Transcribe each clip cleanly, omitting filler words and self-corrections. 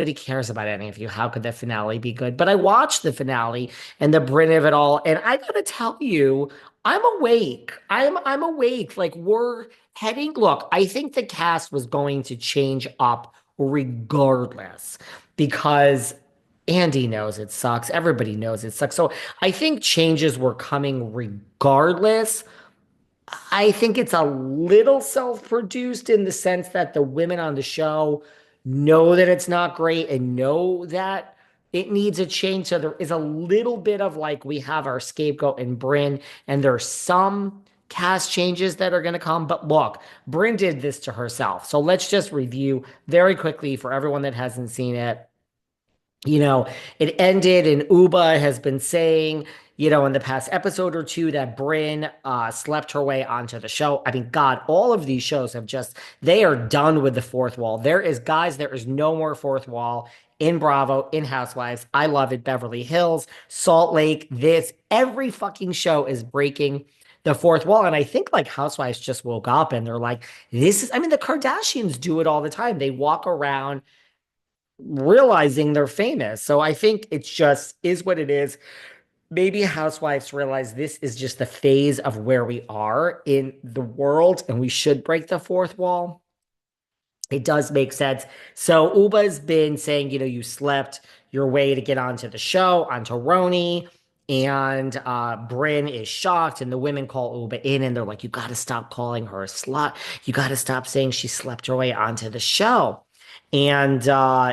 Nobody cares about any of you. How could the finale be good? But I watched the finale and the Brynn of it all, and I gotta tell you, I'm awake. I'm awake. Like we're heading. Look, I think the cast was going to change up regardless because Andy knows it sucks. Everybody knows it sucks. So I think changes were coming regardless. I think it's a little self-produced in the sense that the women on the show know that it's not great and know that it needs a change. So there is a little bit of like we have our scapegoat in Brynn, and there's some cast changes that are going to come. But look, Brynn did this to herself. So let's just review very quickly for everyone that hasn't seen it. You know, it ended, and Ubah has been saying, in the past episode or two that Brynn slept her way onto the show. I mean, God, all of these shows have just, they are done with the fourth wall. There is no more fourth wall in Bravo, in Housewives. I love it. Beverly Hills, Salt Lake, every fucking show is breaking the fourth wall. And I think like Housewives just woke up and they're like, I mean, the Kardashians do it all the time. They walk around realizing they're famous. So I think it's just is what it is. Maybe housewives realize this is just the phase of where we are in the world and we should break the fourth wall. It does make sense. So Ubah's been saying, you slept your way to get onto the show, onto Roni. And Brynn is shocked, and the women call Ubah in, and they're like, "You got to stop calling her a slut. You got to stop saying she slept her way onto the show." And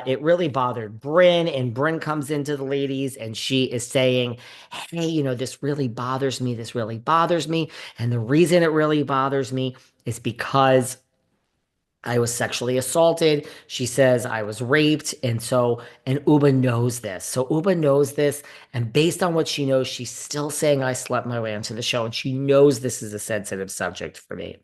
it really bothered Brynn, and Brynn comes into the ladies, and she is saying, "Hey, this really bothers me. This really bothers me, and the reason it really bothers me is because." I was sexually assaulted. She says I was raped. And Ubah knows this. So Ubah knows this. And based on what she knows, she's still saying I slept my way into the show. And she knows this is a sensitive subject for me.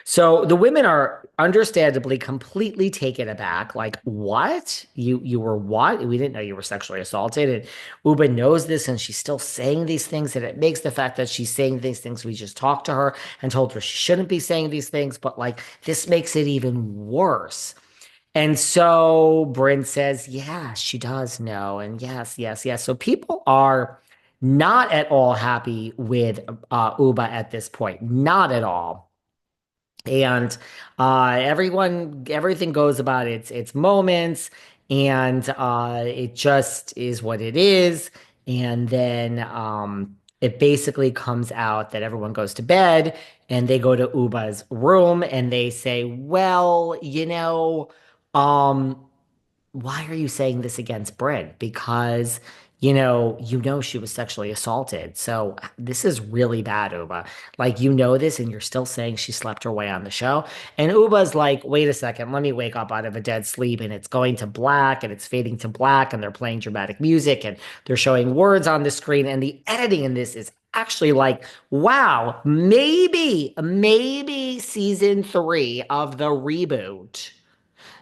So the women are understandably completely taken aback. Like, what? You were what? We didn't know you were sexually assaulted. And Ubah knows this, and she's still saying these things. And it makes the fact that she's saying these things, we just talked to her and told her she shouldn't be saying these things, but like this makes it even worse. And so Brynn says, yeah, she does know. And yes, yes, yes. So people are not at all happy with Ubah at this point. Not at all. And everything goes about its moments, and it just is what it is. And then it basically comes out that everyone goes to bed, and they go to Ubah's room, and they say, "Well, um, why are you saying this against Brynn? Because she was sexually assaulted. So this is really bad, Ubah. Like, this, and you're still saying she slept her way on the show." And Ubah's like, wait a second, let me wake up out of a dead sleep. And it's going to black, and it's fading to black, and they're playing dramatic music, and they're showing words on the screen. And the editing in this is actually like, wow, maybe season 3 of the reboot,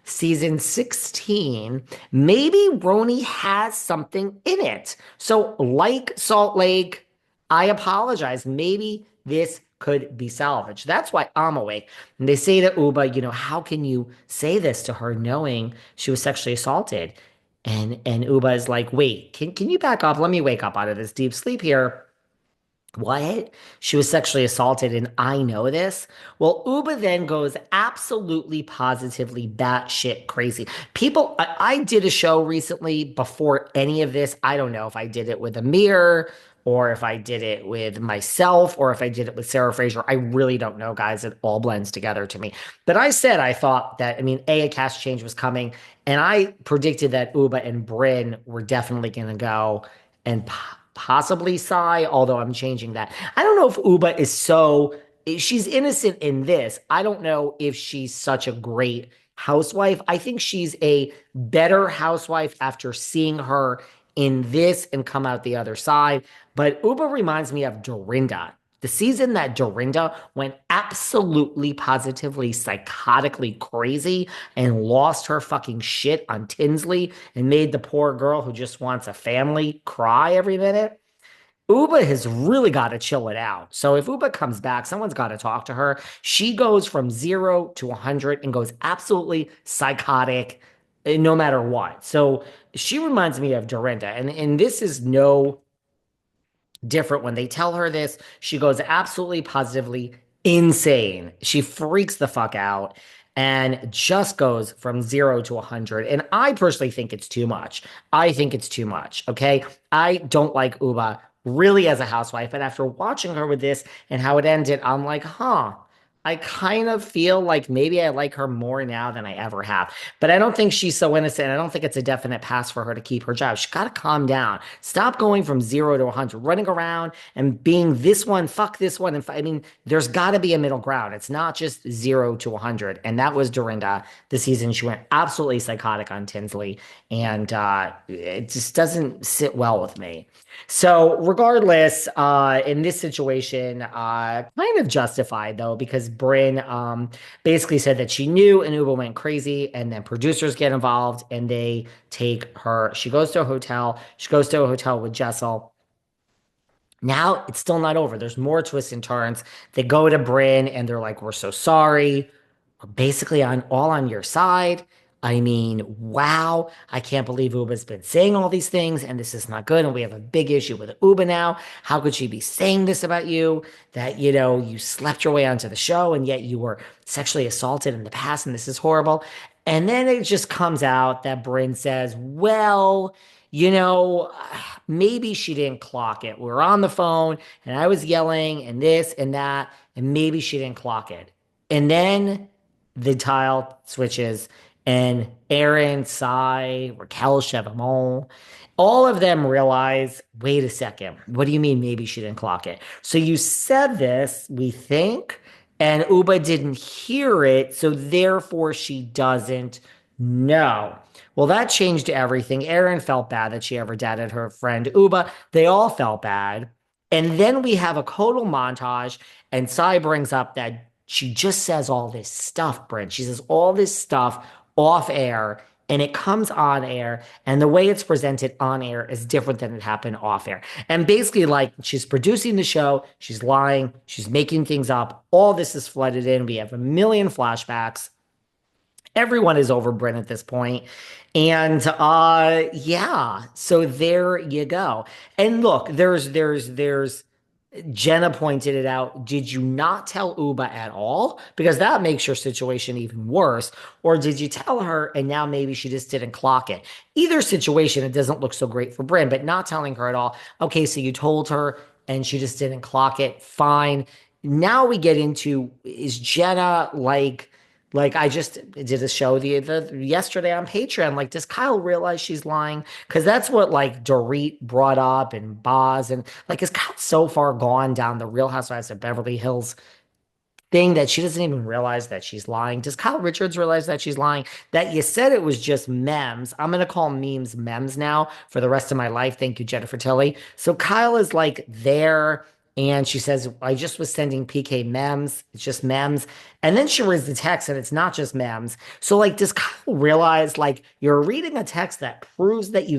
season 16, maybe Roni has something in it. So, like Salt Lake, I apologize. Maybe this could be salvaged. That's why I'm awake. And they say to Ubah, how can you say this to her knowing she was sexually assaulted? And Ubah is like, wait, can you back up? Let me wake up out of this deep sleep here. What? She was sexually assaulted, and I know this. Well, Ubah then goes absolutely positively batshit crazy. I did a show recently before any of this. I don't know if I did it with Amir or if I did it with myself or if I did it with Sarah Fraser. I really don't know, guys. It all blends together to me. But I said I thought that, I mean, a cast change was coming, and I predicted that Ubah and Brynn were definitely going to go and possibly Sai, although I'm changing that. I don't know if Ubah she's innocent in this. I don't know if she's such a great housewife. I think she's a better housewife after seeing her in this and come out the other side. But Ubah reminds me of Dorinda. The season that Dorinda went absolutely, positively, psychotically crazy and lost her fucking shit on Tinsley and made the poor girl who just wants a family cry every minute. Ubah has really got to chill it out. So if Ubah comes back, someone's got to talk to her. She goes from 0 to 100 and goes absolutely psychotic no matter what. So she reminds me of Dorinda, and this is no different. When they tell her this, she goes absolutely positively insane. She freaks the fuck out and just goes from 0 to 100. And I personally think it's too much. I think it's too much. Okay. I don't like Ubah really as a housewife. But after watching her with this and how it ended, I'm like, huh. I kind of feel like maybe I like her more now than I ever have. But I don't think she's so innocent. I don't think it's a definite pass for her to keep her job. She's got to calm down. Stop going from 0 to 100, running around and being this one, fuck this one. And I mean, there's got to be a middle ground. It's not just 0 to 100. And that was Dorinda this season. She went absolutely psychotic on Tinsley. And it just doesn't sit well with me. So, regardless, in this situation, kind of justified though, because Brynn basically said that she knew and Ubah went crazy, and then producers get involved and they take her. She goes to a hotel. She goes to a hotel with Jessel. Now it's still not over. There's more twists and turns. They go to Brynn and they're like, "We're so sorry. We're basically on all on your side." I mean, wow, I can't believe Ubah's been saying all these things and this is not good. And we have a big issue with Ubah now. How could she be saying this about you? That, you slept your way onto the show and yet you were sexually assaulted in the past and this is horrible. And then it just comes out that Brynn says, well, you know, maybe she didn't clock it. We were on the phone and I was yelling and this and that, and maybe she didn't clock it. And then the tile switches, and Aaron, Sai, Raquel Chevamon, all of them realize, wait a second, what do you mean maybe she didn't clock it? So you said this, we think, and Ubah didn't hear it, so therefore she doesn't know. Well, that changed everything. Erin felt bad that she ever dated her friend Ubah. They all felt bad. And then we have a total montage, and Sai brings up that she just says all this stuff, Brent. She says all this stuff off air, and it comes on air, and the way it's presented on air is different than it happened off air. And basically, like, she's producing the show, she's lying, she's making things up. All this is flooded in. We have a million flashbacks. Everyone is over Brynn at this point. And yeah, so there you go. And look, there's Jenna pointed it out. Did you not tell Ubah at all? Because that makes your situation even worse. Or did you tell her and now maybe she just didn't clock it? Either situation, it doesn't look so great for Brynn, but not telling her at all. Okay, so you told her and she just didn't clock it. Fine. Now we get into, is Jenna like I just did a show the yesterday on Patreon. Like, does Kyle realize she's lying? Because that's what like Dorit brought up and Boz, and like, is Kyle so far gone down the Real Housewives of Beverly Hills thing that she doesn't even realize that she's lying? Does Kyle Richards realize that she's lying? That you said it was just memes. I'm gonna call memes memes now for the rest of my life. Thank you, Jennifer Tilly. So Kyle is like there. And she says, I just was sending PK memes. It's just memes. And then she reads the text and it's not just memes. So, like, does Kyle realize, like, you're reading a text that proves that you